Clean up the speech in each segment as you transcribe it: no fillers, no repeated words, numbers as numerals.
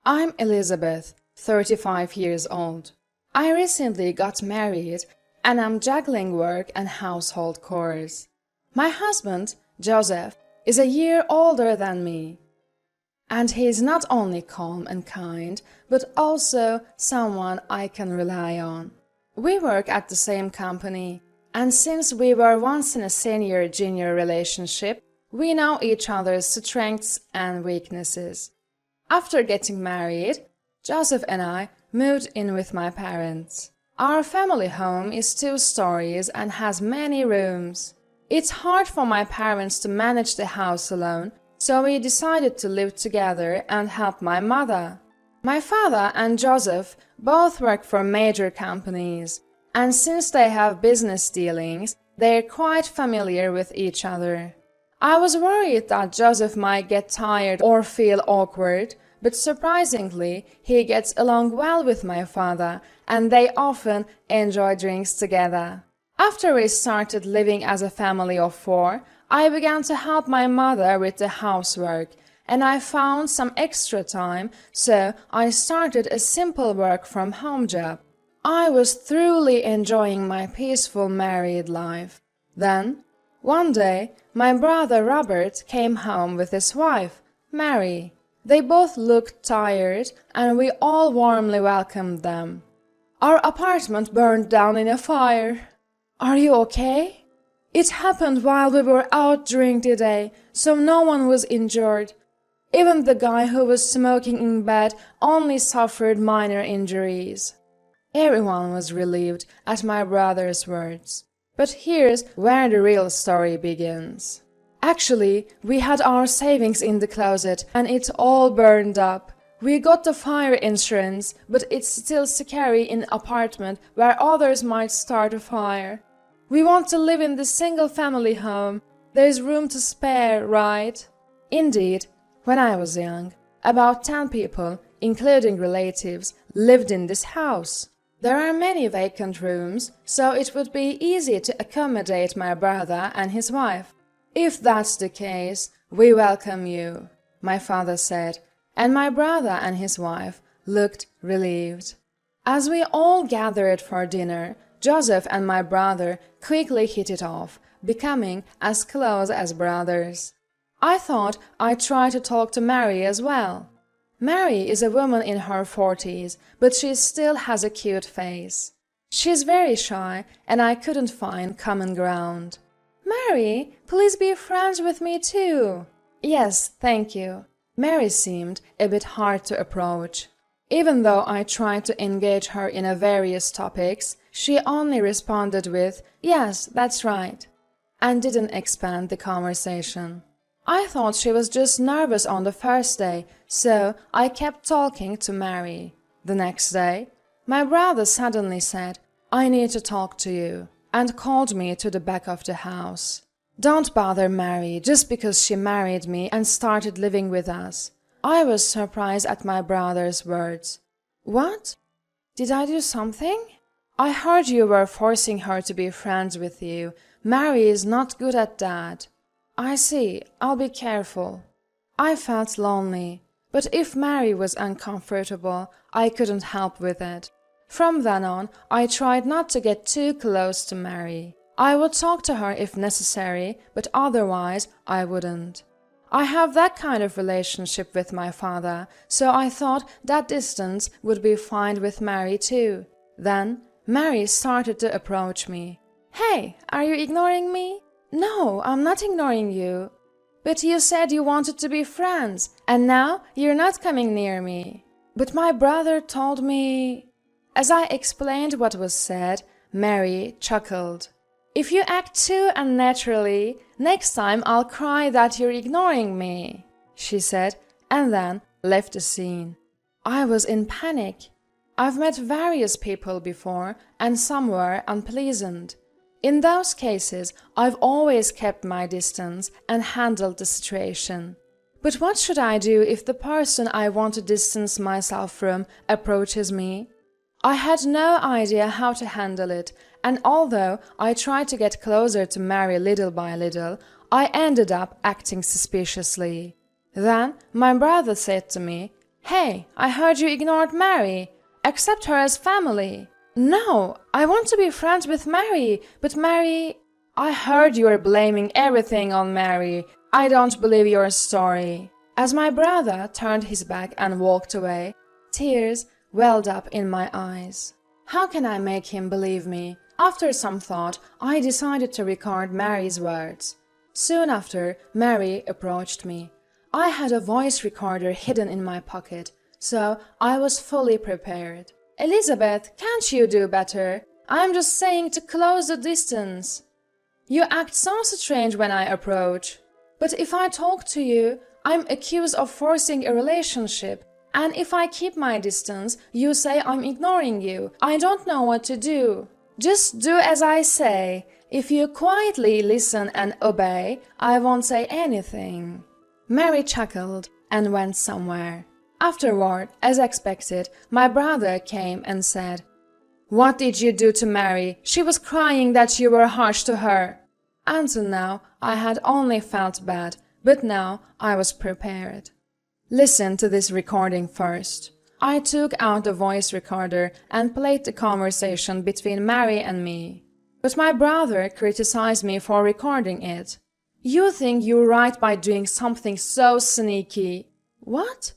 I'm Elizabeth, 35 years old. I recently got married and I'm juggling work and household chores. My husband, Joseph, is a year older than me. And he's not only calm and kind, but also someone I can rely on. We work at the same company, and since we were once in a senior-junior relationship, we know each other's strengths and weaknesses. After getting married, Joseph and I moved in with my parents. Our family home is 2 stories and has many rooms. It's hard for my parents to manage the house alone, so we decided to live together and help my mother. My father and Joseph both work for major companies, and since they have business dealings, they're quite familiar with each other. I was worried that Joseph might get tired or feel awkward, but surprisingly, he gets along well with my father, and they often enjoy drinks together. After we started living as a family of 4, I began to help my mother with the housework, and I found some extra time, so I started a simple work-from-home job. I was thoroughly enjoying my peaceful married life. Then, one day, my brother Robert came home with his wife, Mary. They both looked tired, and we all warmly welcomed them. Our apartment burned down in a fire. Are you okay? It happened while we were out during the day, so no one was injured. Even the guy who was smoking in bed only suffered minor injuries. Everyone was relieved at my brother's words. But here's where the real story begins. Actually, we had our savings in the closet and it all burned up. We got the fire insurance, but it's still scary in an apartment where others might start a fire. We want to live in the single-family home. There's room to spare, right? Indeed, when I was young, about 10 people, including relatives, lived in this house. There are many vacant rooms, so it would be easy to accommodate my brother and his wife. If that's the case, we welcome you, my father said, and my brother and his wife looked relieved. As we all gathered for dinner, Joseph and my brother quickly hit it off, becoming as close as brothers. I thought I'd try to talk to Mary as well. Mary is a woman in her 40s, but she still has a cute face. She's very shy, and I couldn't find common ground. Mary, please be friends with me too. Yes, thank you. Mary seemed a bit hard to approach. Even though I tried to engage her in various topics, she only responded with, "Yes, that's right," and didn't expand the conversation. I thought she was just nervous on the first day, so I kept talking to Mary. The next day, my brother suddenly said, "I need to talk to you," and called me to the back of the house. Don't bother Mary just because she married me and started living with us. I was surprised at my brother's words. What? Did I do something? I heard you were forcing her to be friends with you. Mary is not good at that. I see, I'll be careful. I felt lonely, but if Mary was uncomfortable, I couldn't help with it. From then on, I tried not to get too close to Mary. I would talk to her if necessary, but otherwise I wouldn't. I have that kind of relationship with my father, so I thought that distance would be fine with Mary too. Then Mary started to approach me. Hey, are you ignoring me? No, I'm not ignoring you. But you said you wanted to be friends, and now you're not coming near me. But my brother told me... As I explained what was said, Mary chuckled. If you act too unnaturally, next time I'll cry that you're ignoring me, she said, and then left the scene. I was in panic. I've met various people before, and some were unpleasant. In those cases, I've always kept my distance and handled the situation. But what should I do if the person I want to distance myself from approaches me? I had no idea how to handle it, and although I tried to get closer to Mary little by little, I ended up acting suspiciously. Then my brother said to me, Hey, I heard you ignored Mary. Accept her as family. No, I want to be friends with Mary, but Mary... I heard you were blaming everything on Mary. I don't believe your story. As my brother turned his back and walked away, tears welled up in my eyes. How can I make him believe me? After some thought, I decided to record Mary's words. Soon after, Mary approached me. I had a voice recorder hidden in my pocket, so I was fully prepared. Elizabeth, can't you do better? I'm just saying to close the distance. You act so strange when I approach. But if I talk to you, I'm accused of forcing a relationship. And if I keep my distance, you say I'm ignoring you. I don't know what to do. Just do as I say. If you quietly listen and obey, I won't say anything. Mary chuckled and went somewhere. Afterward, as expected, my brother came and said, "What did you do to Mary? She was crying that you were harsh to her." Until now, I had only felt bad, but now I was prepared. Listen to this recording first. I took out the voice recorder and played the conversation between Mary and me. But my brother criticized me for recording it. You think you're right by doing something so sneaky. What?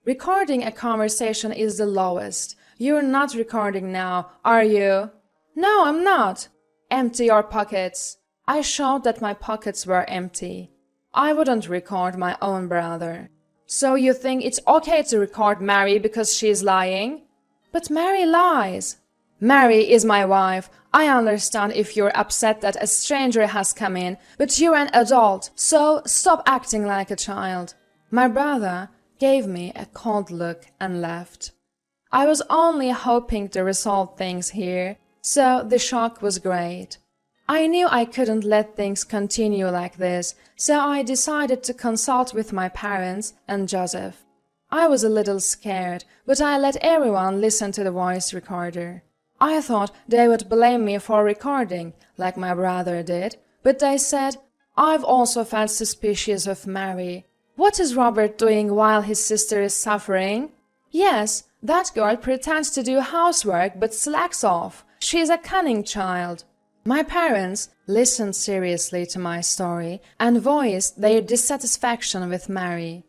Recording a conversation is the lowest. You're not recording now, are you? No, I'm not. Empty your pockets. I showed that my pockets were empty. I wouldn't record my own brother. So you think it's okay to record Mary because she's lying? But Mary lies. Mary is my wife. I understand if you're upset that a stranger has come in, but you're an adult, so stop acting like a child. My brother gave me a cold look and left. I was only hoping to resolve things here, so the shock was great. I knew I couldn't let things continue like this, so I decided to consult with my parents and Joseph. I was a little scared, but I let everyone listen to the voice recorder. I thought they would blame me for recording, like my brother did, but they said, "I've also felt suspicious of Mary. What is Robert doing while his sister is suffering? Yes, that girl pretends to do housework but slacks off. She's a cunning child." My parents listened seriously to my story and voiced their dissatisfaction with Mary.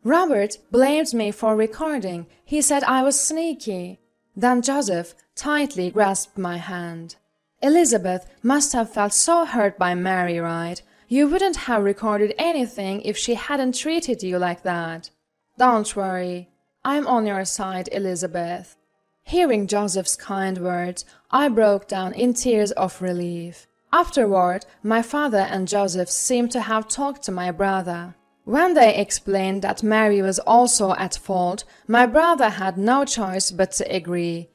Robert blamed me for recording. He said I was sneaky. Then Joseph tightly grasped my hand. "Elizabeth must have felt so hurt by Mary, right? You wouldn't have recorded anything if she hadn't treated you like that." "Don't worry. I'm on your side, Elizabeth." Hearing Joseph's kind words, I broke down in tears of relief. Afterward, my father and Joseph seemed to have talked to my brother. When they explained that Mary was also at fault, my brother had no choice but to agree.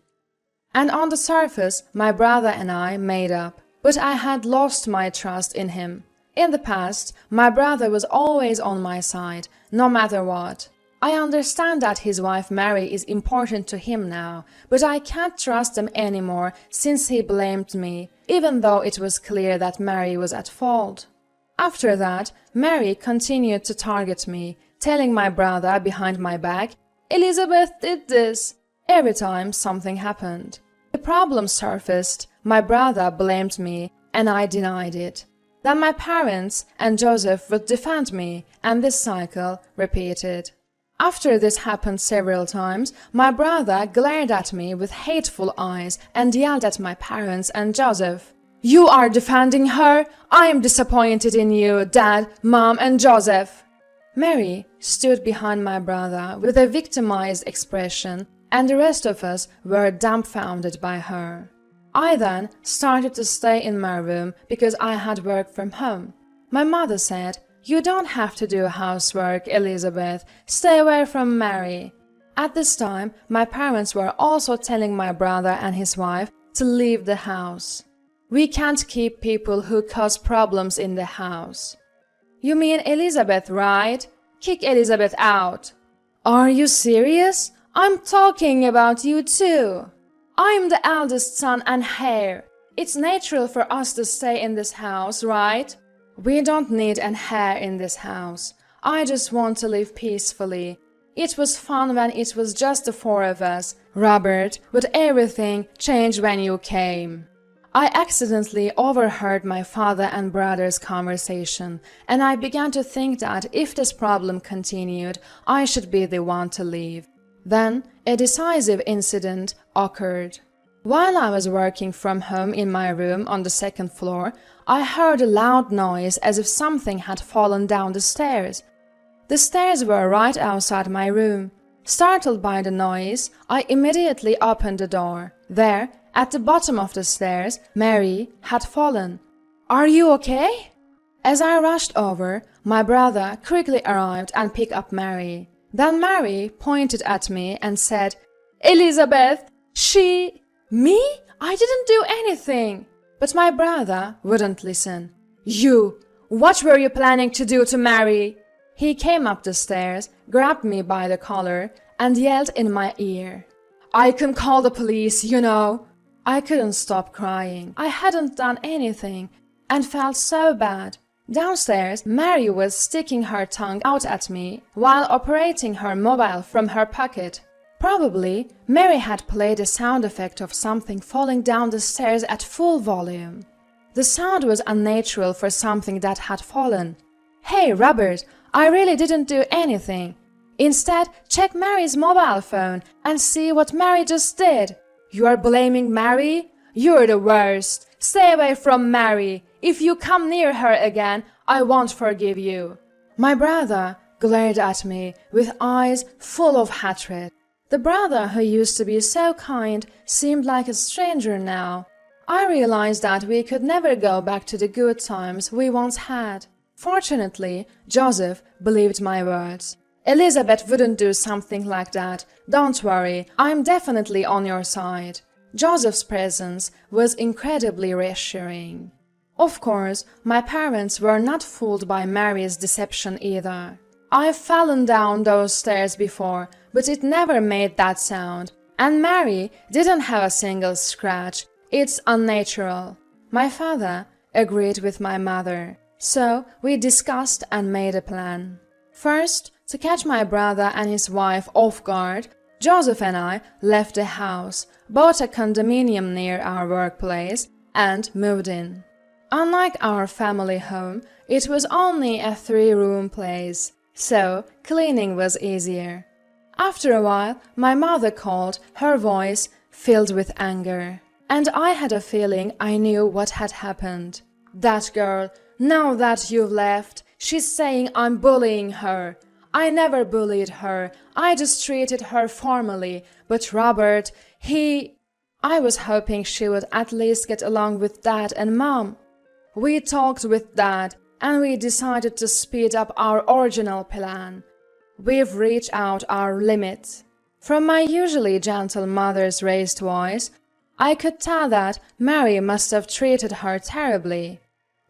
And on the surface, my brother and I made up, but I had lost my trust in him. In the past, my brother was always on my side, no matter what. I understand that his wife Mary is important to him now, but I can't trust him anymore since he blamed me, even though it was clear that Mary was at fault. After that, Mary continued to target me, telling my brother behind my back, "Elizabeth did this," every time something happened. The problem surfaced, my brother blamed me, and I denied it. Then my parents and Joseph would defend me, and this cycle repeated. After this happened several times, my brother glared at me with hateful eyes and yelled at my parents and Joseph. "You are defending her? I am disappointed in you, Dad, Mom, and Joseph." Mary stood behind my brother with a victimized expression, and the rest of us were dumbfounded by her. I then started to stay in my room because I had work from home. My mother said, "You don't have to do housework, Elizabeth. Stay away from Mary." At this time, my parents were also telling my brother and his wife to leave the house. We can't keep people who cause problems in the house. "You mean Elizabeth, right? Kick Elizabeth out." "Are you serious? I'm talking about you too. I'm the eldest son and heir. It's natural for us to stay in this house, right?" "We don't need an heir in this house. I just want to live peacefully. It was fun when it was just the four of us, Robert, but everything changed when you came. I accidentally overheard my father and brother's conversation, and I began to think that if this problem continued, I should be the one to leave. Then a decisive incident occurred. While I was working from home in my room on the second floor, I heard a loud noise as if something had fallen down the stairs. The stairs were right outside my room. Startled by the noise, I immediately opened the door. There, at the bottom of the stairs, Mary had fallen. "Are you okay?" As I rushed over, my brother quickly arrived and picked up Mary. Then Mary pointed at me and said, "Elizabeth, Me? I didn't do anything." But my brother wouldn't listen. What were you planning to do to Mary?" He came up the stairs, grabbed me by the collar, and yelled in my ear, "I can call the police, you know." I couldn't stop crying. I hadn't done anything, and felt so bad. Downstairs, Mary was sticking her tongue out at me while operating her mobile from her pocket. Probably, Mary had played a sound effect of something falling down the stairs at full volume. The sound was unnatural for something that had fallen. "Hey, Robert, I really didn't do anything. Instead, check Mary's mobile phone and see what Mary just did." "You are blaming Mary? You're the worst. Stay away from Mary. If you come near her again, I won't forgive you." My brother glared at me with eyes full of hatred. The brother who used to be so kind seemed like a stranger now. I realized that we could never go back to the good times we once had. Fortunately, Joseph believed my words. "Elizabeth wouldn't do something like that. Don't worry, I'm definitely on your side." Joseph's presence was incredibly reassuring. Of course, my parents were not fooled by Mary's deception either. I've fallen down those stairs before, but it never made that sound. And Mary didn't have a single scratch. It's unnatural. My father agreed with my mother. So we discussed and made a plan. First, to catch my brother and his wife off guard, Joseph and I left the house, bought a condominium near our workplace, and moved in. Unlike our family home, it was only a 3-room place, so cleaning was easier. After a while, my mother called, her voice filled with anger, and I had a feeling I knew what had happened. "That girl, now that you've left, she's saying I'm bullying her. I never bullied her, I just treated her formally, but Robert, I was hoping she would at least get along with Dad and Mom. We talked with Dad, and we decided to speed up our original plan. We've reached out our limit." From my usually gentle mother's raised voice, I could tell that Mary must have treated her terribly.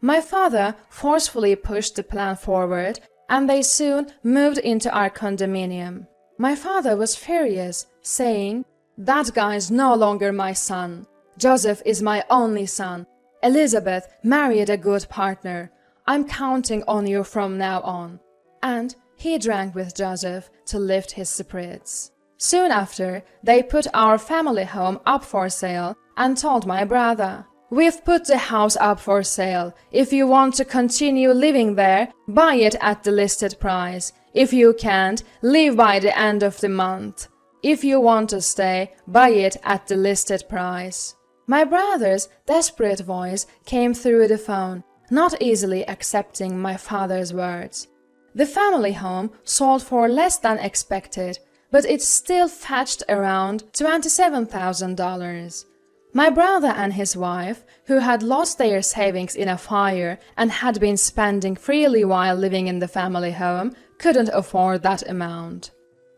My father forcefully pushed the plan forward, and they soon moved into our condominium. My father was furious, saying, "That guy's no longer my son. Joseph is my only son. Elizabeth married a good partner. I'm counting on you from now on." And he drank with Joseph to lift his spirits. Soon after, they put our family home up for sale and told my brother, "We've put the house up for sale. If you want to continue living there, buy it at the listed price. If you can't, leave by the end of the month. If you want to stay, buy it at the listed price." My brother's desperate voice came through the phone, not easily accepting my father's words. The family home sold for less than expected, but it still fetched around $27,000. My brother and his wife, who had lost their savings in a fire and had been spending freely while living in the family home, couldn't afford that amount.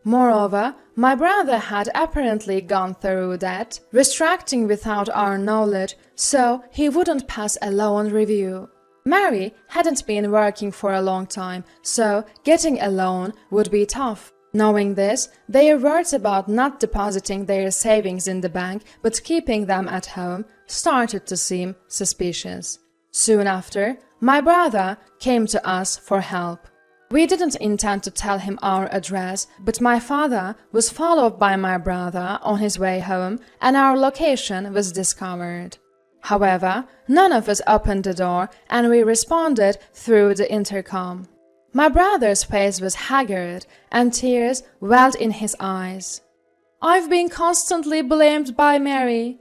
Moreover, my brother had apparently gone through debt, restricting without our knowledge, so he wouldn't pass a loan review. Mary hadn't been working for a long time, so getting a loan would be tough. Knowing this, their words about not depositing their savings in the bank but keeping them at home started to seem suspicious. Soon after, my brother came to us for help. We didn't intend to tell him our address, but my father was followed by my brother on his way home, and our location was discovered. However, none of us opened the door, and we responded through the intercom. My brother's face was haggard, and tears welled in his eyes. "I've been constantly blamed by Mary.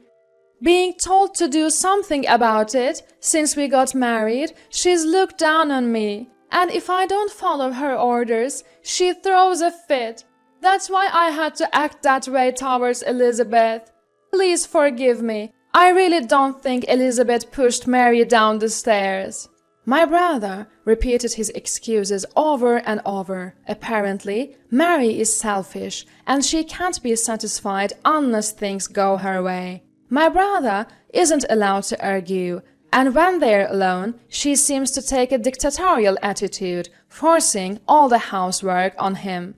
Being told to do something about it. Since we got married, she's looked down on me. And if I don't follow her orders, she throws a fit. That's why I had to act that way towards Elizabeth. Please forgive me. I really don't think Elizabeth pushed Mary down the stairs." My brother repeated his excuses over and over. Apparently, Mary is selfish, and she can't be satisfied unless things go her way. My brother isn't allowed to argue, and when they're alone, she seems to take a dictatorial attitude, forcing all the housework on him.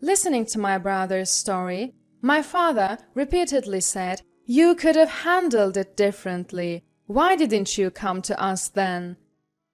Listening to my brother's story, my father repeatedly said, "You could have handled it differently. Why didn't you come to us then?"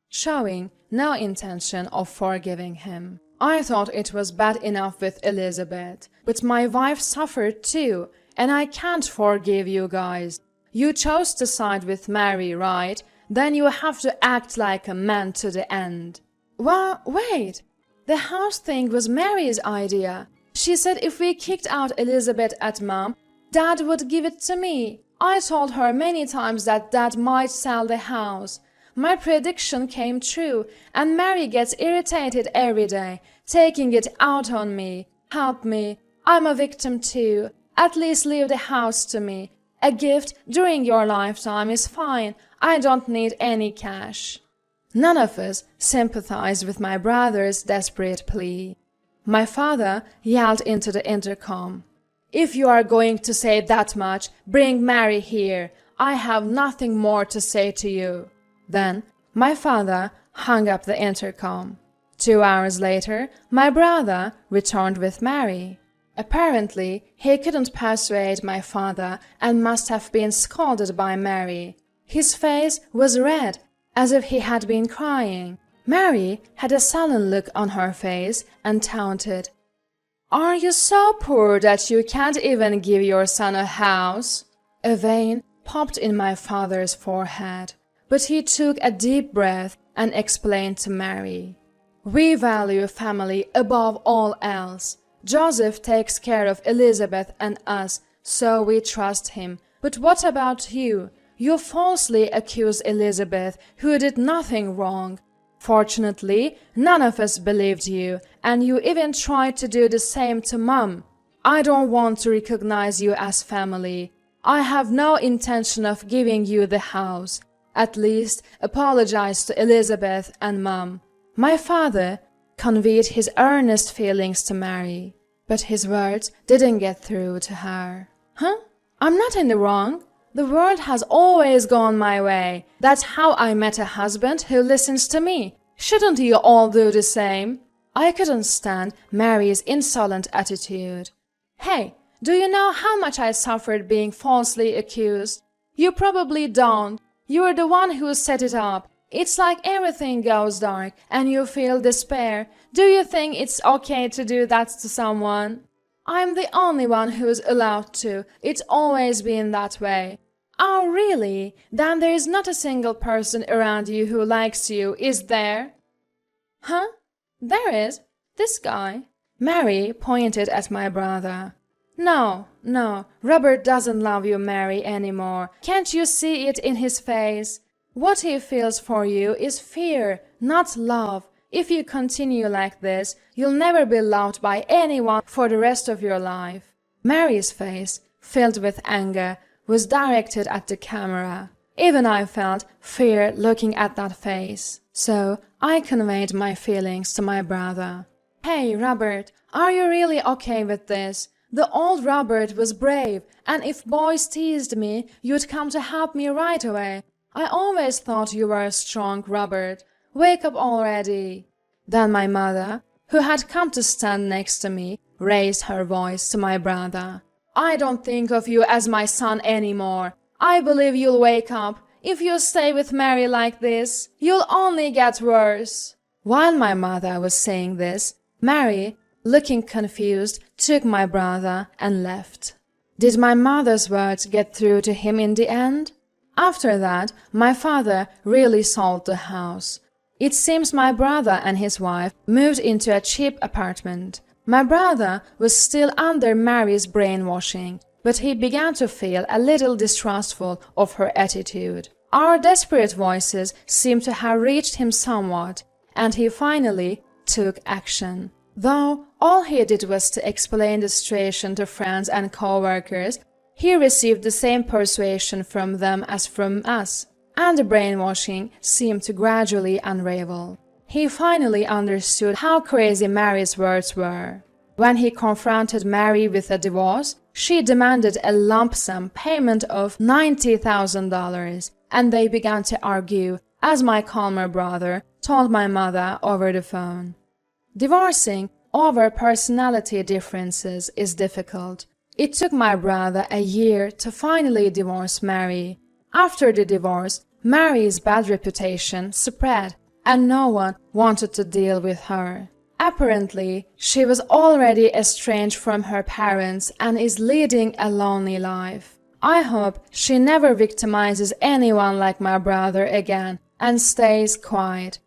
Showing no intention of forgiving him. I thought it was bad enough with Elizabeth, but my wife suffered too, and I can't forgive you guys. You chose to side with Mary, right? Then you have to act like a man to the end. Well, wait. The house thing was Mary's idea. She said if we kicked out Elizabeth at Mom, Dad would give it to me. I told her many times that Dad might sell the house. My prediction came true, and Mary gets irritated every day, taking it out on me. Help me. I'm a victim too. At least leave the house to me. A gift during your lifetime is fine. I don't need any cash. None of us sympathized with my brother's desperate plea. My father yelled into the intercom, "If you are going to say that much, bring Mary here. I have nothing more to say to you." Then my father hung up the intercom. 2 hours later, my brother returned with Mary. Apparently, he couldn't persuade my father and must have been scolded by Mary. His face was red, as if he had been crying. Mary had a sullen look on her face and taunted, "Are you so poor that you can't even give your son a house?" A vein popped in my father's forehead, but he took a deep breath and explained to Mary, "We value family above all else. Joseph takes care of Elizabeth and us, so we trust him. But what about you? You falsely accuse Elizabeth, who did nothing wrong. Fortunately, none of us believed you, and you even tried to do the same to Mom. I don't want to recognize you as family. I have no intention of giving you the house. At least apologize to Elizabeth and Mom." My father conveyed his earnest feelings to Mary, but his words didn't get through to her. "Huh? I'm not in the wrong. The world has always gone my way. That's how I met a husband who listens to me. Shouldn't you all do the same?" I couldn't stand Mary's insolent attitude. "Hey, do you know how much I suffered being falsely accused? You probably don't. You're the one who set it up. It's like everything goes dark and you feel despair. Do you think it's okay to do that to someone? I'm the only one who's allowed to. It's always been that way." "Oh, really? Then there is not a single person around you who likes you, is there?" "Huh? There is. This guy." Mary pointed at my brother. No, Robert doesn't love you, Mary, anymore. Can't you see it in his face? What he feels for you is fear, not love. If you continue like this, you'll never be loved by anyone for the rest of your life." Mary's face, filled with anger, was directed at the camera. Even I felt fear looking at that face. So I conveyed my feelings to my brother. "Hey, Robert, are you really okay with this? The old Robert was brave, and if boys teased me, you'd come to help me right away. I always thought you were strong, Robert. Wake up already." Then my mother, who had come to stand next to me, raised her voice to my brother. "I don't think of you as my son anymore. I believe you'll wake up. If you stay with Mary like this, you'll only get worse." While my mother was saying this, Mary, looking confused, took my brother and left. Did my mother's words get through to him in the end? After that, my father really sold the house. It seems my brother and his wife moved into a cheap apartment. My brother was still under Mary's brainwashing, but he began to feel a little distrustful of her attitude. Our desperate voices seemed to have reached him somewhat, and he finally took action. Though all he did was to explain the situation to friends and co-workers, he received the same persuasion from them as from us, and the brainwashing seemed to gradually unravel. He finally understood how crazy Mary's words were. When he confronted Mary with a divorce, she demanded a lump sum payment of $90,000, and they began to argue, as my calmer brother told my mother over the phone. Divorcing over personality differences is difficult. It took my brother a year to finally divorce Mary. After the divorce, Mary's bad reputation spread, and no one wanted to deal with her. Apparently, she was already estranged from her parents and is leading a lonely life. I hope she never victimizes anyone like my brother again and stays quiet.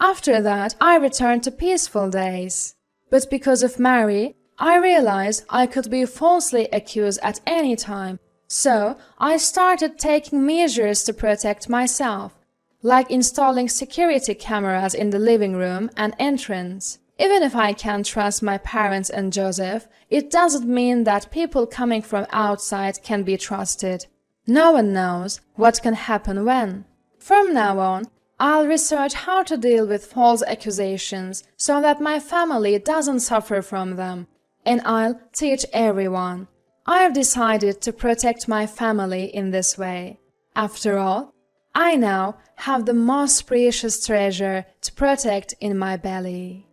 After that, I returned to peaceful days. But because of Mary, I realized I could be falsely accused at any time, so I started taking measures to protect myself, like installing security cameras in the living room and entrance. Even if I can't trust my parents and Joseph, it doesn't mean that people coming from outside can be trusted. No one knows what can happen when. From now on, I'll research how to deal with false accusations so that my family doesn't suffer from them, and I'll teach everyone. I've decided to protect my family in this way. After all, I now have the most precious treasure to protect in my belly.